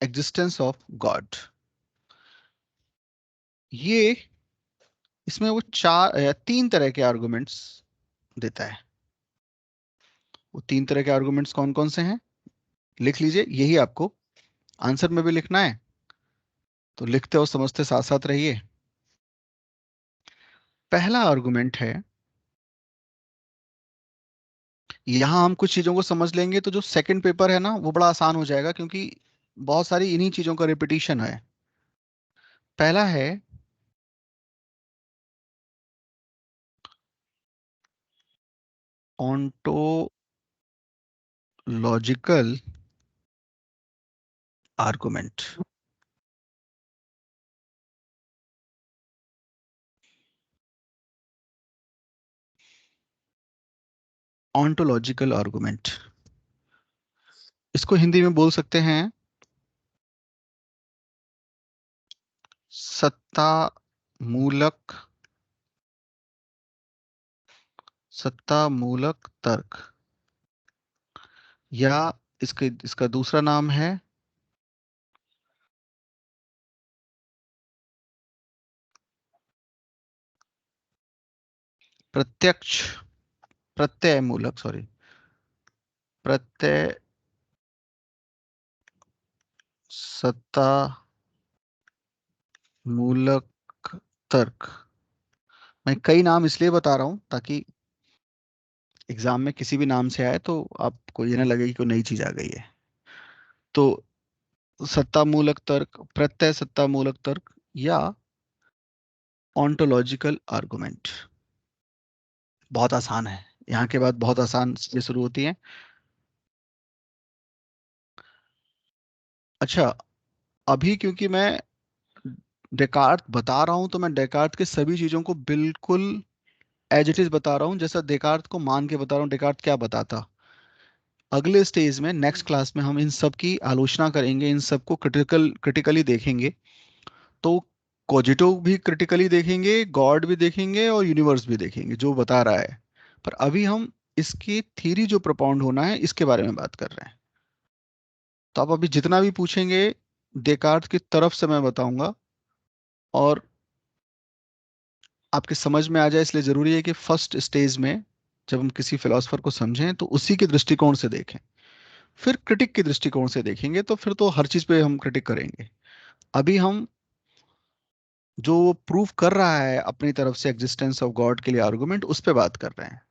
Existence of God. ये इसमें वो चार या तीन तरह के आर्गुमेंट्स देता है। वो तीन तरह के आर्गुमेंट्स कौन कौन से हैं लिख लीजिए, यही आपको आंसर में भी लिखना है, तो लिखते और समझते साथ साथ रहिए। पहला आर्गुमेंट है, यहां हम कुछ चीजों को समझ लेंगे तो जो सेकंड पेपर है ना वो बड़ा आसान हो जाएगा, क्योंकि बहुत सारी इन्हीं चीजों का रिपीटिशन है। पहला है ऑन्टोलॉजिकल आर्गुमेंट। ऑन्टोलॉजिकल आर्गुमेंट, इसको हिंदी में बोल सकते हैं सत्ता मूलक, सत्ता मूलक तर्क, या इसके इसका दूसरा नाम है प्रत्यक्ष, प्रत्यय मूलक, सॉरी, प्रत्यय सत्ता मूलक तर्क। मैं कई नाम इसलिए बता रहा हूं ताकि एग्जाम में किसी भी नाम से आए तो आपको ये ना लगे कि कोई नई चीज आ गई है। तो सत्ता मूलक तर्क, प्रत्यय सत्ता मूलक तर्क, या ऑन्टोलॉजिकल आर्गुमेंट। बहुत आसान है, यहाँ के बाद बहुत आसान चीजें शुरू होती हैं। अच्छा, अभी क्योंकि मैं डेकार्ट बता रहा हूं तो मैं डेकार्ट के सभी चीजों को बिल्कुल एज इट इज बता रहा हूं, जैसा डेकार्ट को मान के बता रहा हूं डेकार्ट क्या बताता। अगले स्टेज में नेक्स्ट क्लास में हम इन सब की आलोचना करेंगे, इन सब को क्रिटिकली देखेंगे। तो कॉजिटो भी क्रिटिकली देखेंगे, गॉड भी देखेंगे, और यूनिवर्स भी देखेंगे जो बता रहा है। पर अभी हम इसकी थ्योरी जो propound होना है इसके बारे में बात कर रहे हैं। तो आप अभी जितना भी पूछेंगे डेकार्ट की तरफ से मैं बताऊंगा, और आपके समझ में आ जाए, इसलिए जरूरी है कि फर्स्ट स्टेज में जब हम किसी फिलोसफर को समझें तो उसी के दृष्टिकोण से देखें, फिर क्रिटिक के दृष्टिकोण से देखेंगे, तो फिर तो हर चीज पे हम क्रिटिक करेंगे। अभी हम जो प्रूव कर रहा है अपनी तरफ से एग्जिस्टेंस ऑफ गॉड के लिए आर्गुमेंट, उस पे बात कर रहे हैं।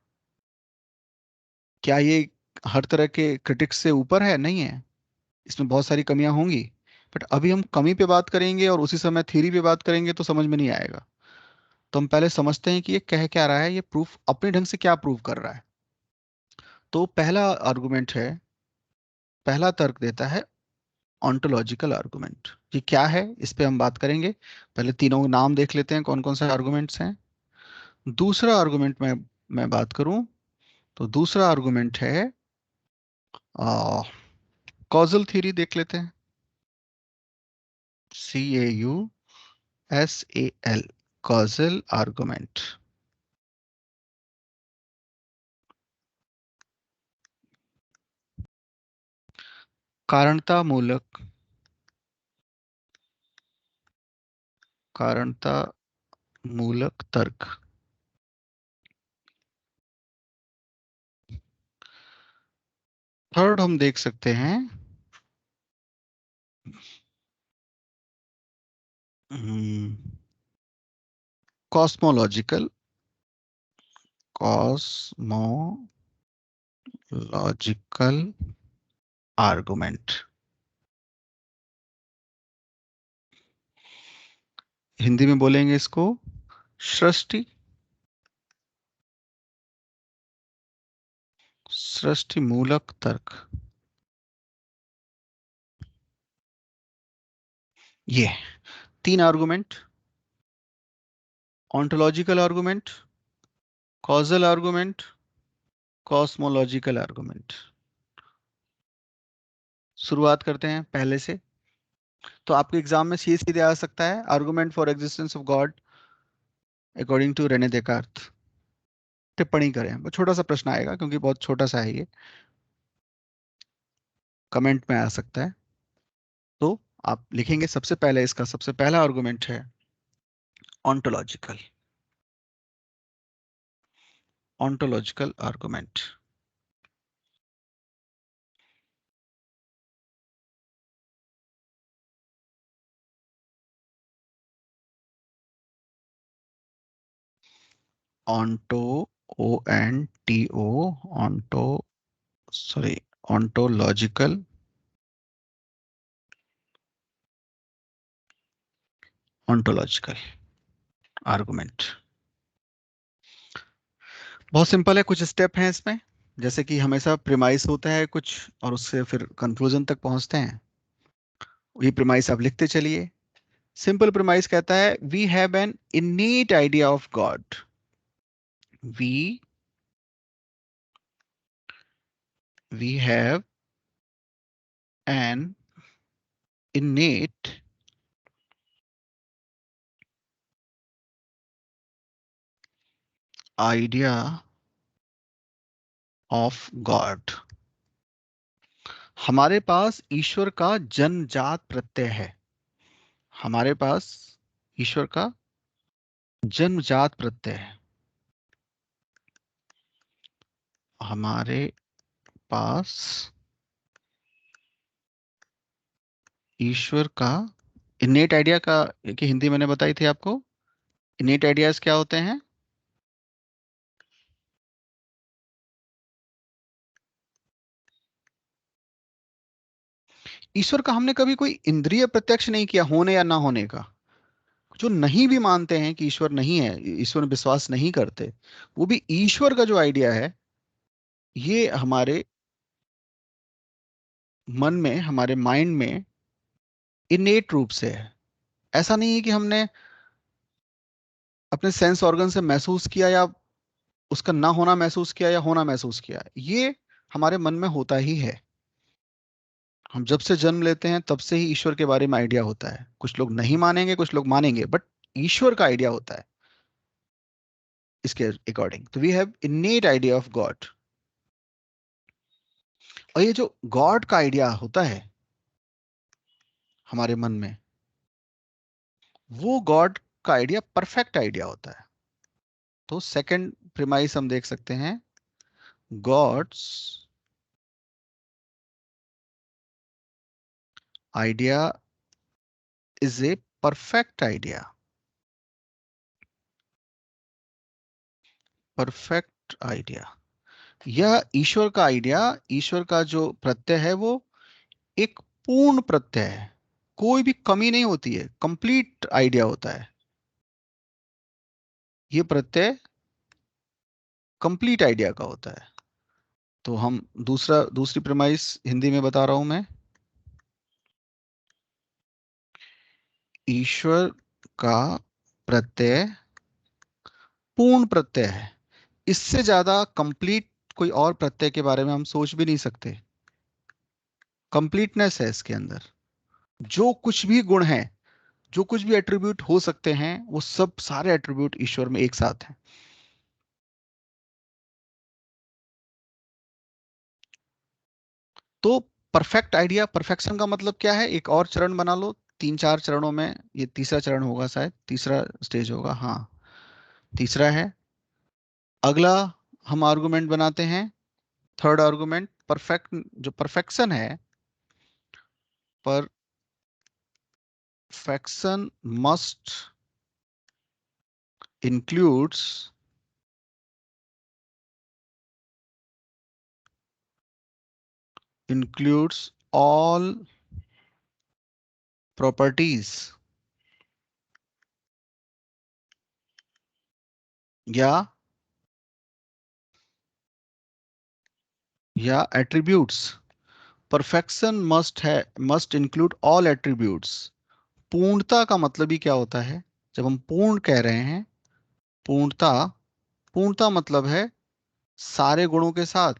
क्या ये हर तरह के क्रिटिक्स से ऊपर है? नहीं है, इसमें बहुत सारी कमियां होंगी। बट अभी हम कमी पे बात करेंगे और उसी समय थ्योरी पे बात करेंगे तो समझ में नहीं आएगा। तो हम पहले समझते हैं कि ये कह क्या रहा है, ये प्रूफ अपने ढंग से क्या प्रूव कर रहा है। तो पहला आर्गुमेंट है, पहला तर्क देता है ऑन्टोलॉजिकल आर्गुमेंट। ये क्या है इस पे हम बात करेंगे। पहले तीनों नाम देख लेते हैं कौन कौन से आर्गुमेंट्स हैं। दूसरा आर्गुमेंट में मैं बात करूं तो दूसरा आर्गुमेंट है कॉजल थ्योरी, देख लेते हैं। CAUSAL, causal argument. कारणता मूलक, कारणता मूलक तर्क। थर्ड हम देख सकते हैं कॉस्मोलॉजिकल, कॉस्मोलॉजिकल आर्गुमेंट। हिंदी में बोलेंगे इसको सृष्टि, सृष्टि मूलक तर्क। ये तीन argument, ontological argument, causal argument, cosmological argument. शुरुआत करते हैं पहले से। तो आपके एग्जाम में सीधे सीधे आ सकता है argument for existence of God according to Rene Descartes. टिप्पणी करें, वो छोटा सा प्रश्न आएगा क्योंकि बहुत छोटा सा है ये, कमेंट में आ सकता है। तो आप लिखेंगे सबसे पहले, इसका सबसे पहला आर्गुमेंट है ontological, ontological argument. Onto, O N T O, onto, sorry, ontological ontological argument. बहुत सिंपल है, कुछ स्टेप हैं इसमें। जैसे कि हमेशा प्रिमाइस होता है कुछ, और उससे फिर कंक्लूजन तक पहुंचते हैं। ये प्रिमाइस आप लिखते चलिए। सिंपल प्रिमाइस कहता है we have an innate idea of God. We we have an innate idea of God। हमारे पास ईश्वर का जन्मजात प्रत्यय है। हमारे पास ईश्वर का जन्मजात प्रत्यय है। हमारे पास ईश्वर का इनेट आइडिया का, कि हिंदी मैंने बताई थी आपको। इनेट आइडियाज क्या होते हैं? ईश्वर का हमने कभी कोई इंद्रिय प्रत्यक्ष नहीं किया, होने या ना होने का। जो नहीं भी मानते हैं कि ईश्वर नहीं है, ईश्वर में विश्वास नहीं करते, वो भी ईश्वर का जो आइडिया है, ये हमारे मन में, हमारे माइंड में इनेट रूप से है। ऐसा नहीं है कि हमने अपने सेंस ऑर्गन से महसूस किया, या उसका ना होना महसूस किया, या होना महसूस किया। ये हमारे मन में होता ही है। हम जब से जन्म लेते हैं तब से ही ईश्वर के बारे में आइडिया होता है। कुछ लोग नहीं मानेंगे, कुछ लोग मानेंगे, बट ईश्वर का आइडिया होता है इसके अकॉर्डिंग। तो we have innate idea of God. और ये जो गॉड का आइडिया होता है हमारे मन में, वो गॉड का आइडिया परफेक्ट आइडिया होता है। तो सेकंड प्रिमाइस हम देख सकते हैं, God's idea is a perfect idea. Perfect idea, यह ईश्वर का आइडिया, ईश्वर का जो प्रत्यय है वो एक पूर्ण प्रत्यय है। कोई भी कमी नहीं होती है, कंप्लीट आइडिया होता है। ये प्रत्यय कंप्लीट आइडिया का होता है। तो हम दूसरी प्रेमाइस हिंदी में बता रहा हूं मैं। ईश्वर का प्रत्यय पूर्ण प्रत्यय है। इससे ज्यादा कंप्लीट कोई और प्रत्यय के बारे में हम सोच भी नहीं सकते। कंप्लीटनेस है इसके अंदर। जो कुछ भी गुण है, जो कुछ भी एट्रीब्यूट हो सकते हैं, वो सब सारे एट्रीब्यूट ईश्वर में एक साथ हैं। तो परफेक्ट आइडिया, परफेक्शन का मतलब क्या है? एक और चरण बना लो, 3-4 चरणों में। ये तीसरा चरण होगा, शायद तीसरा स्टेज होगा, हाँ तीसरा है। अगला हम आर्गुमेंट बनाते हैं, थर्ड आर्गुमेंट, परफेक्ट, जो परफेक्शन है, perfection must includes all properties या attributes. Perfection must include all attributes. पूर्णता का मतलब ही क्या होता है? जब हम पूर्ण कह रहे हैं, पूर्णता, पूर्णता मतलब है सारे गुणों के साथ।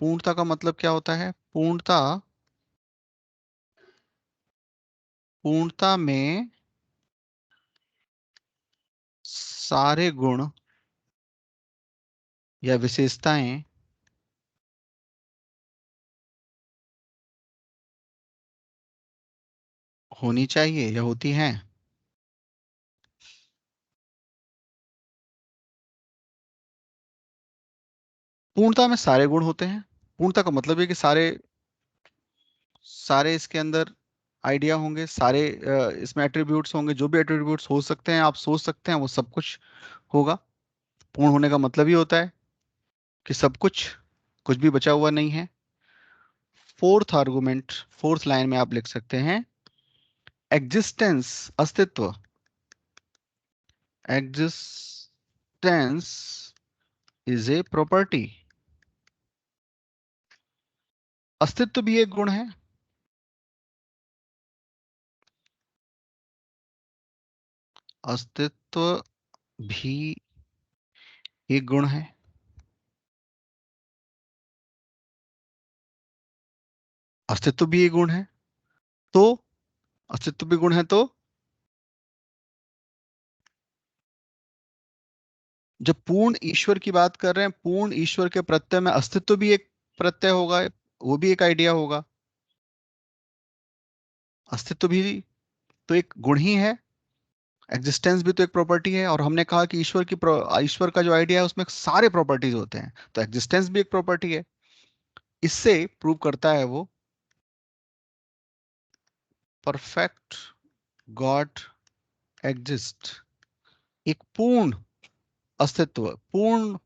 पूर्णता का मतलब क्या होता है? पूर्णता, पूर्णता में सारे गुण या विशेषताएं होनी चाहिए या होती हैं? पूर्णता में सारे गुण होते हैं। पूर्णता का मतलब है कि सारे सारे इसके अंदर आइडिया होंगे, सारे इसमें एट्रीब्यूट्स होंगे, जो भी एट्रीब्यूट्स हो सकते हैं आप सोच सकते हैं वो सब कुछ होगा। पूर्ण होने का मतलब ही होता है कि सब कुछ, कुछ भी बचा हुआ नहीं है। फोर्थ आर्गुमेंट, फोर्थ लाइन में आप लिख सकते हैं एग्जिस्टेंस, अस्तित्व, एग्जिस्टेंस इज ए प्रॉपर्टी। अस्तित्व भी एक गुण है। अस्तित्व भी एक गुण है। अस्तित्व भी एक गुण है तो, अस्तित्व भी गुण है तो जब पूर्ण ईश्वर की बात कर रहे हैं, पूर्ण ईश्वर के प्रत्यय में अस्तित्व भी एक प्रत्यय होगा, वो भी एक आइडिया होगा। अस्तित्व भी तो एक गुण ही है, एग्जिस्टेंस भी तो एक प्रॉपर्टी है। और हमने कहा कि ईश्वर का जो आइडिया है उसमें सारे प्रॉपर्टीज होते हैं, तो एग्जिस्टेंस भी एक प्रॉपर्टी है। इससे प्रूव करता है वो परफेक्ट गॉड एग्जिस्ट, एक पूर्ण अस्तित्व, पूर्ण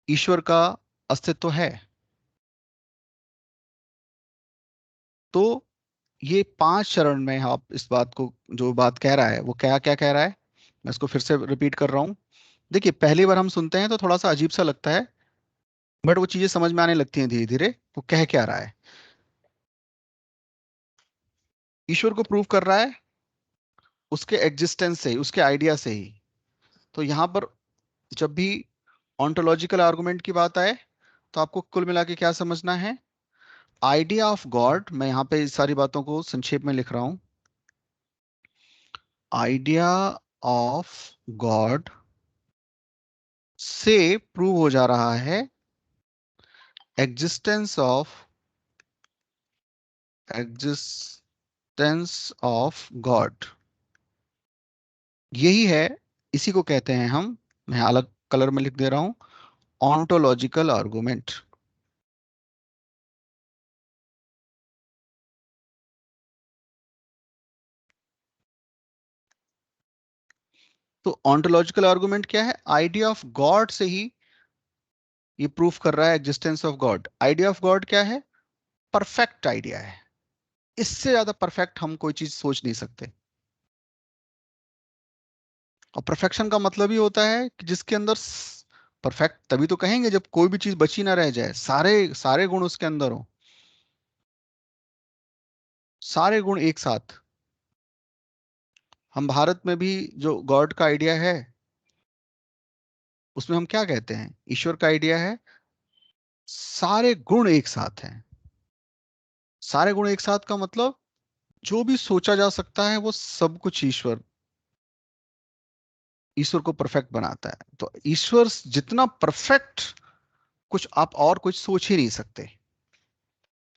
ईश्वर का अस्तित्व है। तो ये 5 चरण में आप इस बात को, जो बात कह रहा है वो क्या क्या कह रहा है, मैं इसको फिर से रिपीट कर रहा हूं। देखिए, पहली बार हम सुनते हैं तो थोड़ा सा अजीब सा लगता है, बट वो चीजें समझ में आने लगती हैं धीरे धीरे। वो कह क्या रहा है, ईश्वर को प्रूव कर रहा है उसके एग्जिस्टेंस से ही, उसके आइडिया से ही। तो यहां पर जब भी ऑन्टोलॉजिकल आर्गुमेंट की बात आए तो आपको कुल मिला के क्या समझना है, आइडिया ऑफ गॉड, मैं यहाँ पे इस सारी बातों को संक्षेप में लिख रहा हूं। आइडिया ऑफ गॉड से प्रूव हो जा रहा है existence of, existence of God. यही है, इसी को कहते हैं हम, मैं अलग कलर में लिख दे रहा हूं, ऑन्टोलॉजिकल आर्गुमेंट। तो ऑन्टोलॉजिकल आर्गुमेंट क्या है, आइडिया ऑफ गॉड से ही ये प्रूफ कर रहा है existence of God. Idea of God क्या है, परफेक्ट आइडिया है। इससे ज्यादा परफेक्ट हम कोई चीज सोच नहीं सकते। और परफेक्शन का मतलब ही होता है कि जिसके अंदर, परफेक्ट तभी तो कहेंगे जब कोई भी चीज बची ना रह जाए, सारे सारे गुण उसके अंदर हो, सारे गुण एक साथ। हम भारत में भी जो गॉड का आइडिया है उसमें हम क्या कहते हैं, ईश्वर का आइडिया है सारे गुण एक साथ हैं। सारे गुण एक साथ का मतलब जो भी सोचा जा सकता है वो सब कुछ ईश्वर, ईश्वर को परफेक्ट बनाता है। तो ईश्वर जितना परफेक्ट, कुछ आप और कुछ सोच ही नहीं सकते।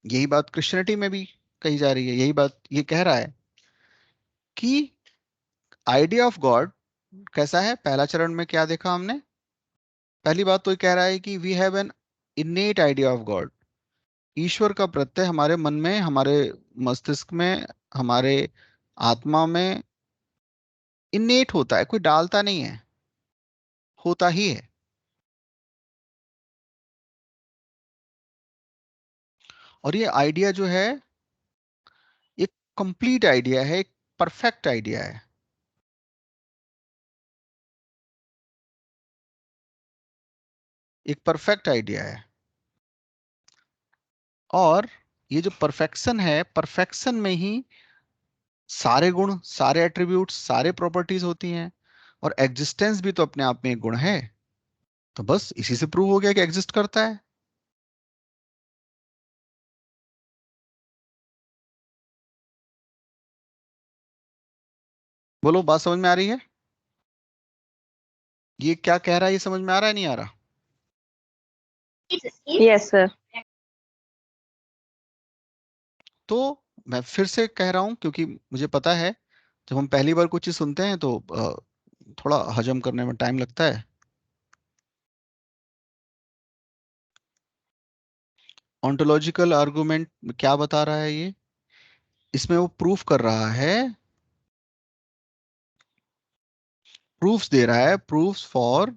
यही बात क्रिश्चियनिटी में भी कही जा रही है, यही बात ये कह रहा है कि आइडिया ऑफ गॉड कैसा है। पहला चरण में क्या देखा हमने, पहली बात तो ये कह रहा है कि we have an innate idea of God. ईश्वर का प्रत्यय हमारे मन में, हमारे मस्तिष्क में, हमारे आत्मा में इनेट होता है, कोई डालता नहीं है, होता ही है। और ये आइडिया जो है एक कंप्लीट आइडिया है, एक परफेक्ट आइडिया है, एक परफेक्ट आइडिया है। और ये जो परफेक्शन है, परफेक्शन में ही सारे गुण, सारे एट्रीब्यूट्स, सारे प्रॉपर्टीज होती हैं। और एग्जिस्टेंस भी तो अपने आप में एक गुण है। तो बस इसी से प्रूव हो गया कि एग्जिस्ट करता है। बोलो, बात समझ में आ रही है? ये क्या कह रहा है, ये समझ में आ रहा है नहीं आ रहा? Yes sir. तो मैं फिर से कह रहा हूं क्योंकि मुझे पता है जब हम पहली बार कुछ चीज सुनते हैं तो थोड़ा हजम करने में टाइम लगता है। ऑन्टोलॉजिकल आर्गुमेंट क्या बता रहा है ये? इसमें वो प्रूफ कर रहा है, प्रूफ्स दे रहा है, proofs for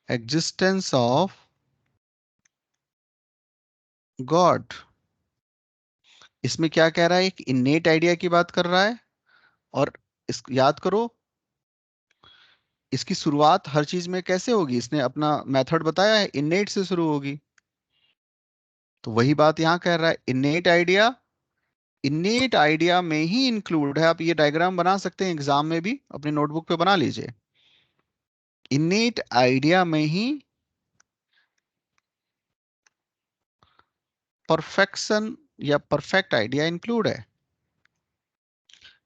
existence of God. इसमें क्या कह रहा है? एक इन्नेट आइडिया की बात कर रहा है। और इस याद करो, इसकी शुरुआत हर चीज में कैसे होगी? इसने अपना मेथड बताया है, इन्नेट से शुरू होगी। तो वही बात यहां कह रहा है, इन्नेट आइडिया। इन्नेट आइडिया में ही इंक्लूड है। आप ये डायग्राम बना सकते हैं एग्जाम में भी, अपनी नोटबुक पे बना लीजिए। इन्नेट आइडिया में ही परफेक्शन या परफेक्ट आइडिया इंक्लूड है।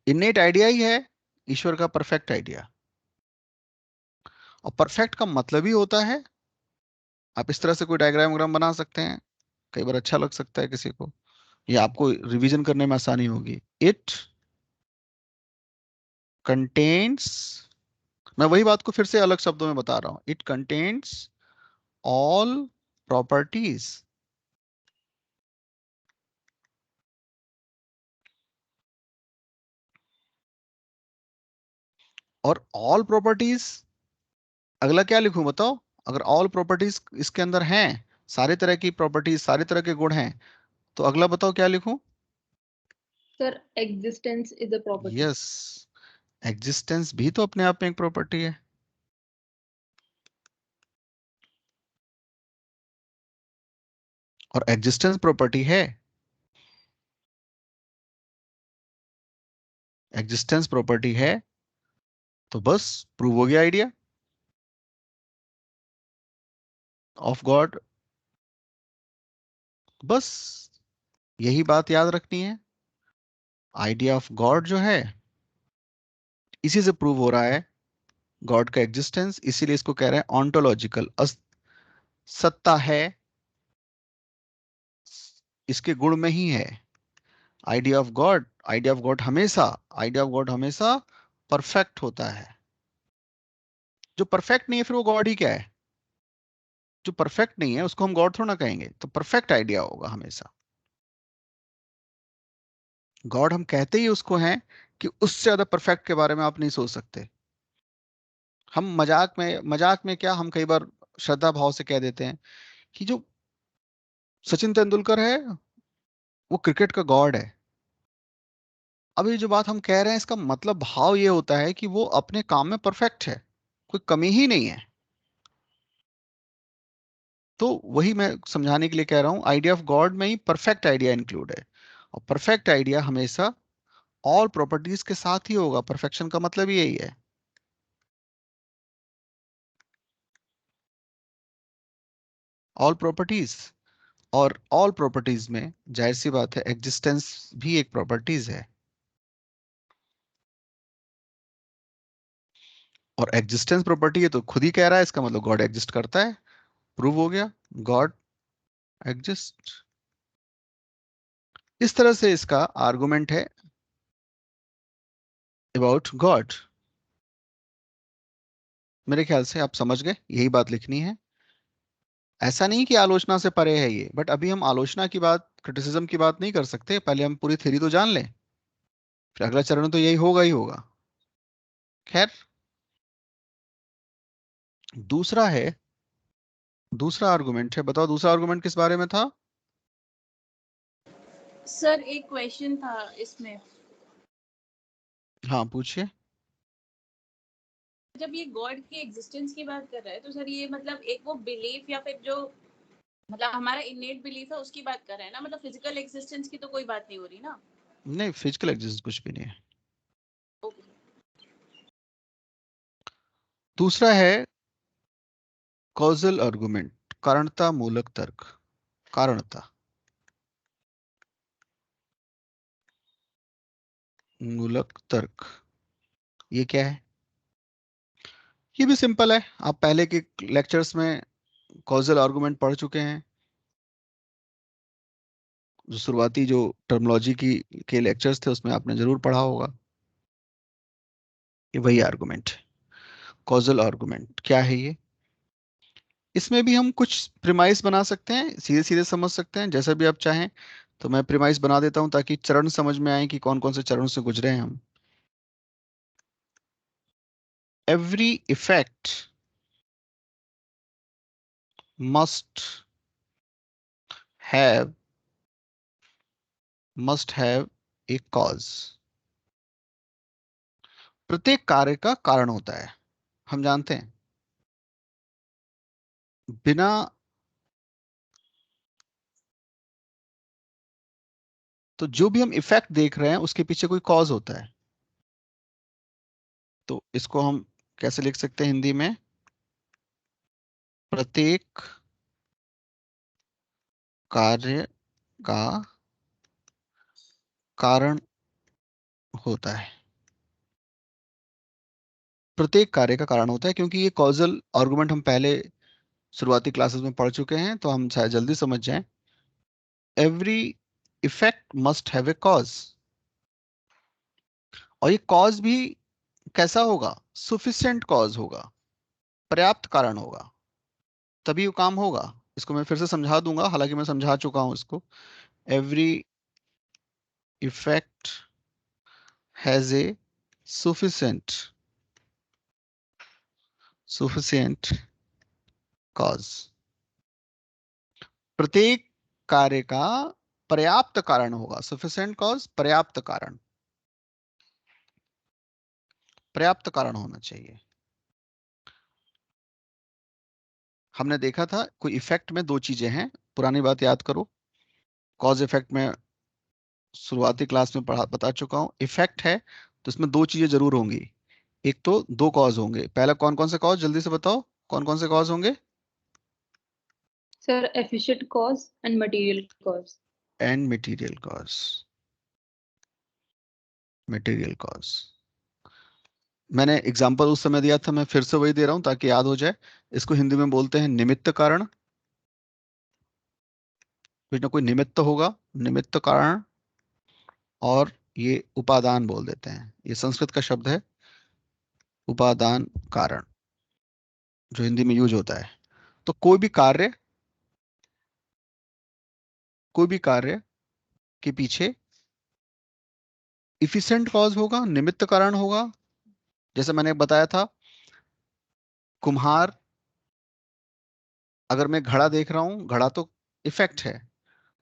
इन्नेट आइडिया ही है ईश्वर का परफेक्ट आइडिया। और परफेक्ट का मतलब ही होता है, आप इस तरह से कोई डायग्राम वग्राम बना सकते हैं, कई बार अच्छा लग सकता है किसी को, या आपको रिवीजन करने में आसानी होगी। इट कंटेन्स, मैं वही बात को फिर से अलग शब्दों में बता रहा हूं, इट कंटेन्स ऑल प्रॉपर्टीज। और ऑल प्रॉपर्टीज, अगला क्या लिखूं बताओ? अगर ऑल प्रॉपर्टीज इसके अंदर हैं, सारे तरह की प्रॉपर्टीज, सारे तरह के गुण हैं, तो अगला बताओ क्या लिखूं? Sir existence is a property. Yes, existence भी तो अपने आप में एक प्रॉपर्टी है। और एग्जिस्टेंस प्रॉपर्टी है, एग्जिस्टेंस प्रॉपर्टी है, तो बस प्रूव हो गया आइडिया ऑफ गॉड। बस यही बात याद रखनी है, आइडिया ऑफ गॉड जो है इसी से प्रूव हो रहा है गॉड का एग्जिस्टेंस। इसीलिए इसको कह रहे हैं ऑन्टोलॉजिकल, सत्ता है इसके गुण में ही है। Idea of God, idea of God हमेशा, आइडिया ऑफ गॉड हमेशा परफेक्ट होता है। जो परफेक्ट नहीं है फिर वो गॉड ही क्या है? जो परफेक्ट नहीं है उसको हम गॉड थोड़ा ना कहेंगे, तो परफेक्ट आइडिया होगा हमेशा। गॉड हम कहते ही उसको हैं कि उससे ज्यादा परफेक्ट के बारे में आप नहीं सोच सकते। हम मजाक में क्या, हम कई बार श्रद्धा भाव से कह देते हैं कि जो सचिन तेंदुलकर है वो क्रिकेट का गॉड है। अब ये जो बात हम कह रहे हैं इसका मतलब भाव ये होता है कि वो अपने काम में परफेक्ट है, कोई कमी ही नहीं है। तो वही मैं समझाने के लिए कह रहा हूं, आइडिया ऑफ गॉड में ही परफेक्ट आइडिया इंक्लूड है। और परफेक्ट आइडिया हमेशा ऑल प्रॉपर्टीज के साथ ही होगा, परफेक्शन का मतलब ही यही है। ऑल प्रॉपर्टीज, और ऑल प्रॉपर्टीज में जाहिर सी बात है एग्जिस्टेंस भी एक प्रॉपर्टीज है। और एग्जिस्टेंस प्रॉपर्टी है तो खुद ही कह रहा है, इसका मतलब गॉड एग्जिस्ट करता है। प्रूव हो गया, गॉड एग्जिस्ट। इस तरह से इसका आर्गुमेंट है अबाउट गॉड। मेरे ख्याल से आप समझ गए, यही बात लिखनी है। ऐसा नहीं कि आलोचना से परे है ये, बट अभी हम आलोचना की बात, क्रिटिसिज्म की बात नहीं कर सकते, पहले हम पूरी थ्योरी तो जान लें, फिर अगला चरण तो यही होगा ही होगा। खैर, दूसरा है, दूसरा आर्गुमेंट है, बताओ दूसरा आर्गुमेंट किस बारे में था? सर एक क्वेश्चन था इसमें, हाँ पूछिए। जब ये गॉड की एग्जिस्टेंस की बात कर रहा है तो सर ये मतलब एक वो बिलीफ या फिर जो मतलब हमारा इनेट बिलीफ है उसकी बात कर रहे हैं ना, मतलब फिजिकल एग्जिस्टेंस की तो कोई बात नहीं हो रही ना। नहीं, फिजिकल एग्जिस्ट कुछ भी नहीं है। ओके। दूसरा है कॉजल आर्गुमेंट, कारणता मूलक तर्क। कारणता मूलक तर्क, ये क्या है? ये भी सिंपल है, आप पहले के लेक्चर्स में कॉजल आर्गुमेंट पढ़ चुके हैं। जो शुरुआती जो टर्मिनोलॉजी की के लेक्चर्स थे उसमें आपने जरूर पढ़ा होगा। ये वही आर्गुमेंट है, कॉजल आर्गुमेंट। क्या है ये? इसमें भी हम कुछ प्रिमाइस बना सकते हैं, सीधे सीधे समझ सकते हैं, जैसा भी आप चाहें। तो मैं प्रिमाइस बना देता हूं ताकि चरण समझ में आए कि कौन कौन से चरणों से गुजरे हैं हम। Every effect must have a cause. प्रत्येक कार्य का कारण होता है, हम जानते हैं। बिना, तो जो भी हम इफेक्ट देख रहे हैं उसके पीछे कोई कॉज होता है। तो इसको हम कैसे लिख सकते हैं हिंदी में? प्रत्येक कार्य का कारण होता है। प्रत्येक कार्य का कारण होता है, क्योंकि ये कॉजल आर्गुमेंट हम पहले शुरुआती क्लासेस में पढ़ चुके हैं, तो हम शायद जल्दी समझ जाएं। Every effect must have a cause. और ये कॉज भी कैसा होगा? सुफिशिएंट कॉज होगा, पर्याप्त कारण होगा, तभी वो काम होगा। इसको मैं फिर से समझा दूंगा, हालांकि मैं समझा चुका हूं इसको। Every effect has a sufficient sufficient cause। प्रत्येक कार्य का पर्याप्त कारण होगा। sufficient cause, पर्याप्त कारण, पर्याप्त कारण होना चाहिए। हमने देखा था कोई इफेक्ट में दो चीजें हैं, पुरानी बात याद करो। कॉज इफेक्ट में शुरुआती क्लास में पढ़ा बता चुका हूं। इफेक्ट है तो इसमें दो चीजें जरूर होंगी। एक तो दो कॉज होंगे। पहला कौन कौन से कॉज, जल्दी से बताओ, कौन कौन से कॉज होंगे? Sir efficient cause and material cause. And material cause. Material cause मैंने एग्जांपल उस समय दिया था, मैं फिर से वही दे रहा हूं ताकि याद हो जाए। इसको हिंदी में बोलते हैं निमित्त कारण। कुछ ना कोई निमित्त होगा, निमित्त कारण। और ये उपादान बोल देते हैं, ये संस्कृत का शब्द है, उपादान कारण, जो हिंदी में यूज होता है। तो कोई भी कार्य के पीछे इफिशिएंट कॉज होगा, निमित्त कारण होगा। जैसे मैंने बताया था, कुम्हार, अगर मैं घड़ा देख रहा हूं, घड़ा तो इफेक्ट है,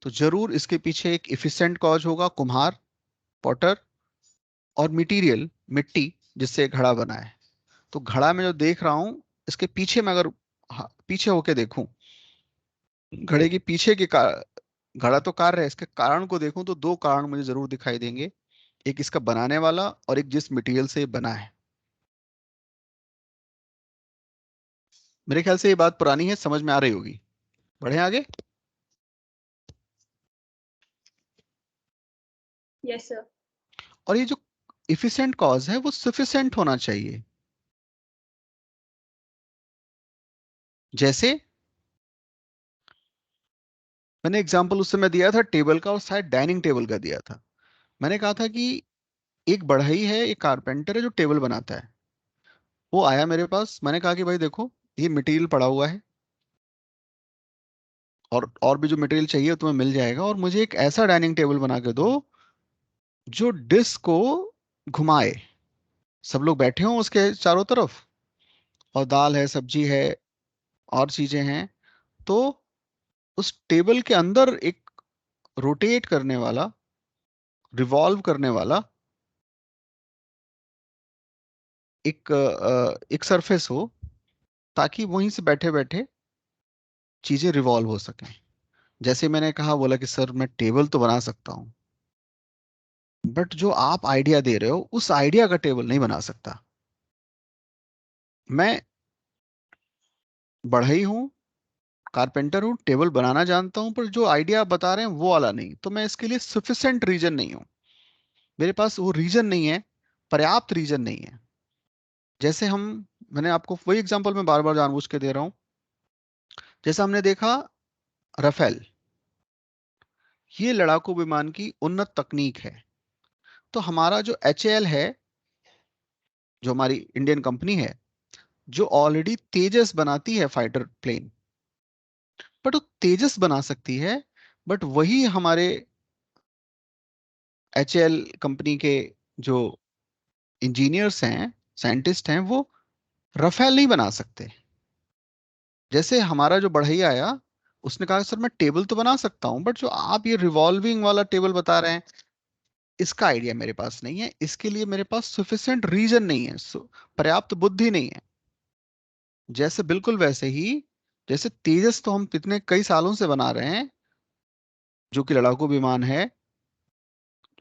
तो जरूर इसके पीछे एक इफिशिएंट कॉज होगा, कुम्हार, पॉटर। और मटेरियल, मिट्टी जिससे घड़ा बना है। तो घड़ा में जो देख रहा हूं, इसके पीछे में अगर पीछे होके देखूं, घड़े के पीछे के घड़ा तो कार्य है, इसके कारण को देखूं तो दो कारण मुझे जरूर दिखाई देंगे। एक इसका बनाने वाला, और एक जिस मटेरियल से ये बना है। मेरे ख्याल से ये बात पुरानी है, समझ में आ रही होगी। बढ़े आगे। Yes sir. और ये जो इफिशिएंट कॉज है वो सफिशिएंट होना चाहिए। जैसे मैंने एग्जांपल उस समय दिया था टेबल का, और शायद डाइनिंग टेबल का दिया था। मैंने कहा था कि एक बढ़ई है, एक कारपेंटर है जो टेबल बनाता है। वो आया मेरे पास, मैंने कहा कि भाई देखो, ये मटेरियल पड़ा हुआ है, और भी जो मटेरियल चाहिए तुम्हें मिल जाएगा, और मुझे एक ऐसा डाइनिंग टेबल बना के दो जो डिस्क को घुमाए, सब लोग बैठे हों उसके चारों तरफ, और दाल है, सब्जी है, और चीजें हैं। तो उस टेबल के अंदर एक रोटेट करने वाला, रिवॉल्व करने वाला एक सरफेस हो, ताकि वहीं से बैठे बैठे चीजें रिवॉल्व हो सकें। जैसे मैंने कहा, बोला कि सर मैं टेबल तो बना सकता हूँ, बट जो आप आइडिया दे रहे हो उस आइडिया का टेबल नहीं बना सकता। मैं बढ़ई हूँ, कारपेंटर हूँ, टेबल बनाना जानता हूँ, पर जो आइडिया आप बता रहे हैं वो वाला नहीं, तो मैं इसके लिए सफिशिएंट रीजन नहीं हूँ। मेरे पास वो रीजन नहीं है, पर्याप्त रीजन नहीं है। जैसे हम, मैंने आपको वही एग्जांपल मैं बार बार जानबूझ के दे रहा हूँ। जैसे हमने देखा, राफेल, ये लड़ाकू विमान की उन्नत तकनीक है। तो हमारा जो HAL है, जो हमारी इंडियन कंपनी है, जो ऑलरेडी तेजस बनाती है फाइटर प्लेन, बट वो तेजस बना सकती है, बट वही हमारे HAL कंपनी के जो इंजीनियर्स हैं, साइंटिस्ट हैं, वो रफेल नहीं बना सकते। जैसे हमारा जो बढ़ैया आया, उसने कहा सर मैं टेबल तो बना सकता हूं, बट जो आप ये रिवॉल्विंग वाला टेबल बता रहे हैं, इसका आइडिया मेरे पास नहीं है, इसके लिए मेरे पास सफिशिएंट रीजन नहीं है, पर्याप्त बुद्धि नहीं है। जैसे बिल्कुल वैसे ही, जैसे तेजस तो हम कितने कई सालों से बना रहे हैं, जो कि लड़ाकू विमान है,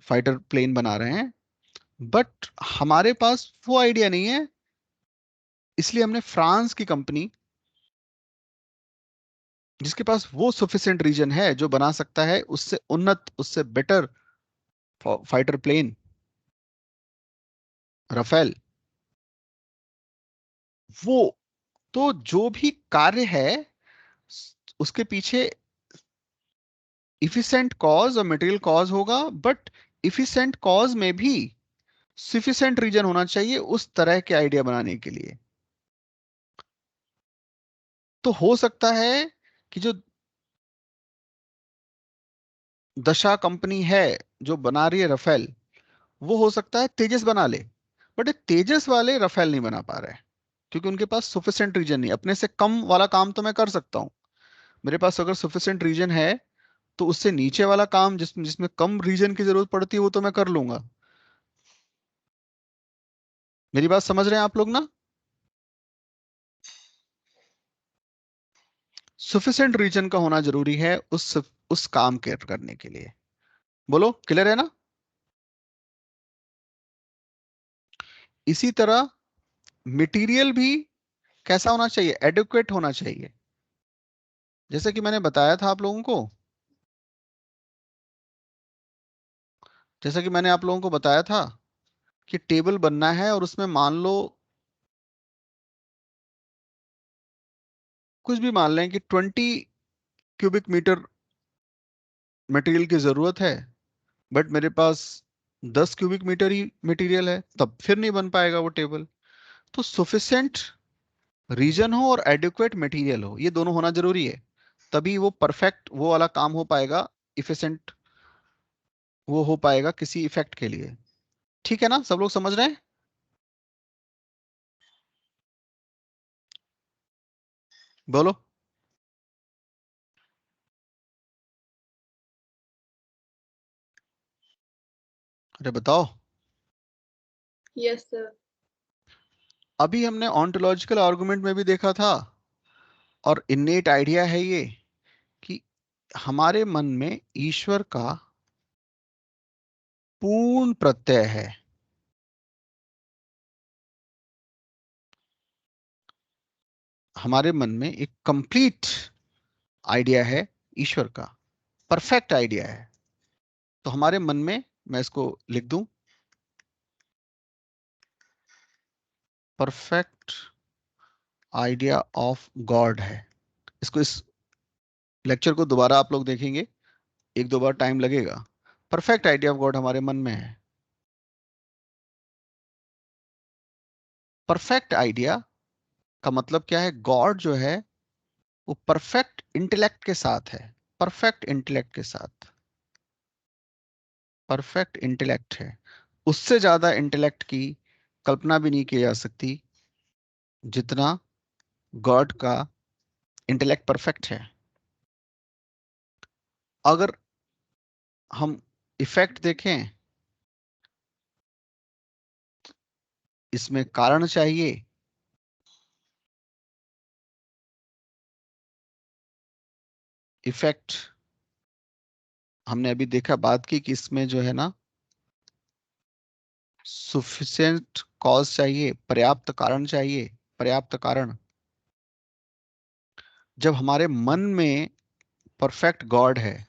फाइटर प्लेन बना रहे हैं, बट हमारे पास वो आइडिया नहीं है। इसलिए हमने फ्रांस की कंपनी, जिसके पास वो सफिशिएंट रीजन है, जो बना सकता है उससे उन्नत, उससे बेटर फाइटर प्लेन, राफेल, वो, तो जो भी कार्य है उसके पीछे इफिशिएंट कॉज और मटेरियल कॉज होगा, बट इफिशिएंट कॉज में भी सफिशिएंट रीजन होना चाहिए उस तरह के आइडिया बनाने के लिए। तो हो सकता है कि जो दशा कंपनी है जो बना रही है राफेल, वो हो सकता है तेजस बना ले, बट ये तेजस वाले राफेल नहीं बना पा रहे हैं, क्योंकि उनके पास सफिशिएंट रीजन नहीं। अपने से कम वाला काम तो मैं कर सकता हूँ, मेरे पास अगर सफिशिएंट रीजन है, तो उससे नीचे वाला काम जिसमें जिसमें कम रीजन की जरूरत पड़ती है, वो तो मैं कर लूंगा। मेरी बात समझ रहे हैं आप लोग ना? सफिशिएंट रीजन का होना जरूरी है उस काम के करने के लिए। बोलो, क्लियर है ना? इसी तरह मटेरियल भी कैसा होना चाहिए? एडुकेट होना चाहिए। जैसे कि मैंने बताया था आप लोगों को, जैसा कि मैंने आप लोगों को बताया था कि टेबल बनना है, और उसमें मान लो कुछ भी मान लें कि 20 क्यूबिक मीटर मटेरियल की जरूरत है, बट मेरे पास 10 क्यूबिक मीटर ही मटेरियल है, तब फिर नहीं बन पाएगा वो टेबल। तो सफिशिएंट रीजन हो और एडिक्वेट मटेरियल हो, ये दोनों होना जरूरी है, तभी वो परफेक्ट वो वाला काम हो पाएगा, इफिशिएंट वो हो पाएगा किसी इफेक्ट के लिए। ठीक है ना, सब लोग समझ रहे हैं? बोलो, अरे बताओ। Yes sir. अभी हमने ऑन्टोलॉजिकल आर्गुमेंट में भी देखा था, और इन्नेट आइडिया है ये, कि हमारे मन में ईश्वर का पूर्ण प्रत्यय है। हमारे मन में एक कंप्लीट आइडिया है ईश्वर का, परफेक्ट आइडिया है। तो हमारे मन में, मैं इसको लिख दूं, परफेक्ट आइडिया ऑफ गॉड है। इसको, इस लेक्चर को दोबारा आप लोग देखेंगे, एक दो बार टाइम लगेगा। परफेक्ट आइडिया ऑफ गॉड हमारे मन में है। परफेक्ट आइडिया का मतलब क्या है? गॉड जो है वो परफेक्ट इंटेलेक्ट के साथ है, परफेक्ट इंटेलेक्ट के साथ, परफेक्ट इंटेलेक्ट है। उससे ज्यादा इंटेलेक्ट की कल्पना भी नहीं की जा सकती जितना गॉड का इंटेलेक्ट परफेक्ट है। अगर हम इफेक्ट देखें, इसमें कारण चाहिए, इफेक्ट हमने अभी देखा, बात की कि इसमें जो है ना, सुफिशिएंट कॉज चाहिए, पर्याप्त कारण चाहिए, पर्याप्त कारण। जब हमारे मन में परफेक्ट गॉड है,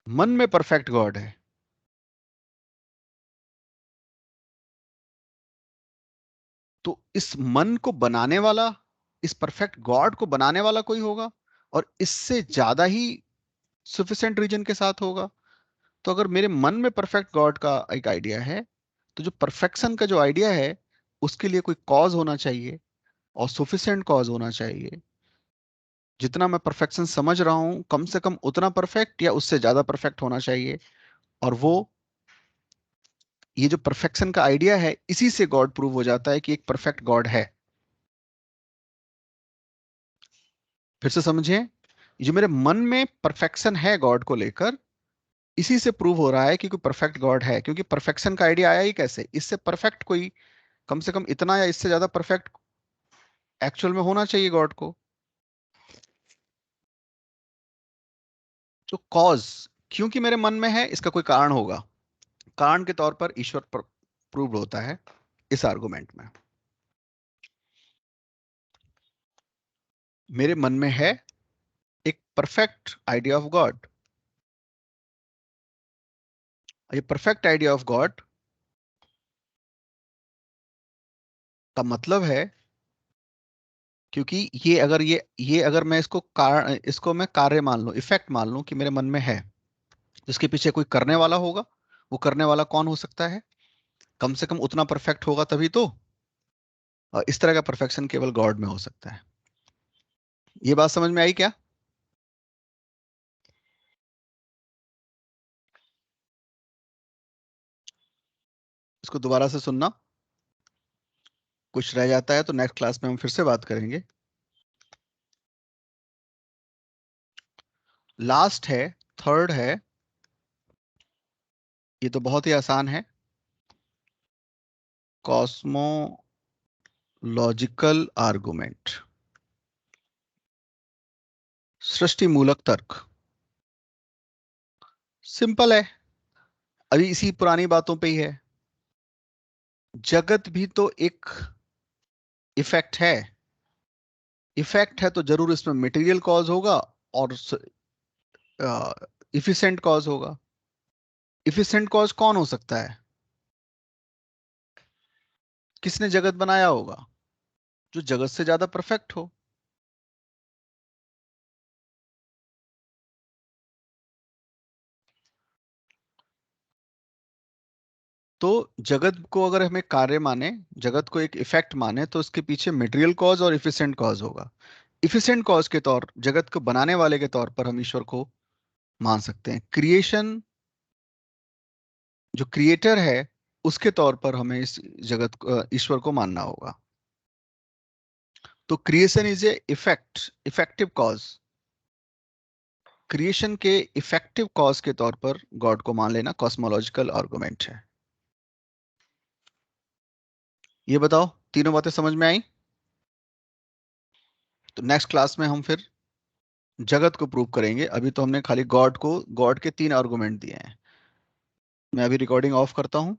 मन में परफेक्ट गॉड है, तो इस मन को बनाने वाला, इस परफेक्ट गॉड को बनाने वाला कोई होगा, और इससे ज्यादा ही सफिशिएंट रीजन के साथ होगा। तो अगर मेरे मन में परफेक्ट गॉड का एक आइडिया है, तो जो परफेक्शन का जो आइडिया है उसके लिए कोई कॉज होना चाहिए और सफिशिएंट कॉज होना चाहिए। जितना मैं परफेक्शन समझ रहा हूं कम से कम उतना परफेक्ट या उससे ज्यादा परफेक्ट होना चाहिए। और वो ये जो परफेक्शन का आइडिया है इसी से गॉड प्रूव हो जाता है कि एक परफेक्ट गॉड है। फिर से समझिए, जो मेरे मन में परफेक्शन है गॉड को लेकर, इसी से प्रूव हो रहा है कि कोई परफेक्ट गॉड है। क्योंकि परफेक्शन का आइडिया आया ही कैसे, इससे परफेक्ट कोई कम से कम इतना या इससे ज्यादा परफेक्ट एक्चुअल में होना चाहिए गॉड को। तो कॉज क्योंकि मेरे मन में है, इसका कोई कारण होगा। कारण के तौर पर ईश्वर प्रूव्ड होता है इस आर्गुमेंट में। मेरे मन में है एक परफेक्ट आइडिया ऑफ गॉड। ये परफेक्ट आइडिया ऑफ गॉड का मतलब है, क्योंकि ये अगर मैं इसको कारण, इसको मैं कार्य मान लूं, इफेक्ट मान लूं कि मेरे मन में है, जिसके पीछे कोई करने वाला होगा। वो करने वाला कौन हो सकता है? कम से कम उतना परफेक्ट होगा तभी तो। और इस तरह का परफेक्शन केवल गॉड में हो सकता है। ये बात समझ में आई क्या? इसको दोबारा से सुनना, कुछ रह जाता है तो नेक्स्ट क्लास में हम फिर से बात करेंगे। लास्ट है, थर्ड है, ये तो बहुत ही आसान है। कॉस्मोलॉजिकल आर्गुमेंट, सृष्टि मूलक तर्क। सिंपल है, अभी इसी पुरानी बातों पे ही है। जगत भी तो एक इफेक्ट है। इफेक्ट है तो जरूर इसमें मटेरियल कॉज होगा और इफिशिएंट कॉज होगा। इफिशिएंट कॉज कौन हो सकता है? किसने जगत बनाया होगा? जो जगत से ज्यादा परफेक्ट हो। तो जगत को अगर हमें कार्य माने, जगत को एक इफेक्ट माने, तो उसके पीछे मटेरियल कॉज और इफिशिएंट कॉज होगा। इफिशिएंट कॉज के तौर, जगत को बनाने वाले के तौर पर हम ईश्वर को मान सकते हैं। क्रिएशन, जो क्रिएटर है उसके तौर पर हमें इस जगत ईश्वर को मानना होगा। तो creation is a effect, effective cause. Creation के इफेक्टिव कॉज के तौर पर गॉड को मान लेना कॉस्मोलॉजिकल आर्गुमेंट है। ये बताओ, तीनों बातें समझ में आई? तो नेक्स्ट क्लास में हम फिर जगत को प्रूव करेंगे। अभी तो हमने खाली गॉड के तीन आर्गुमेंट दिए हैं। मैं अभी रिकॉर्डिंग ऑफ करता हूं।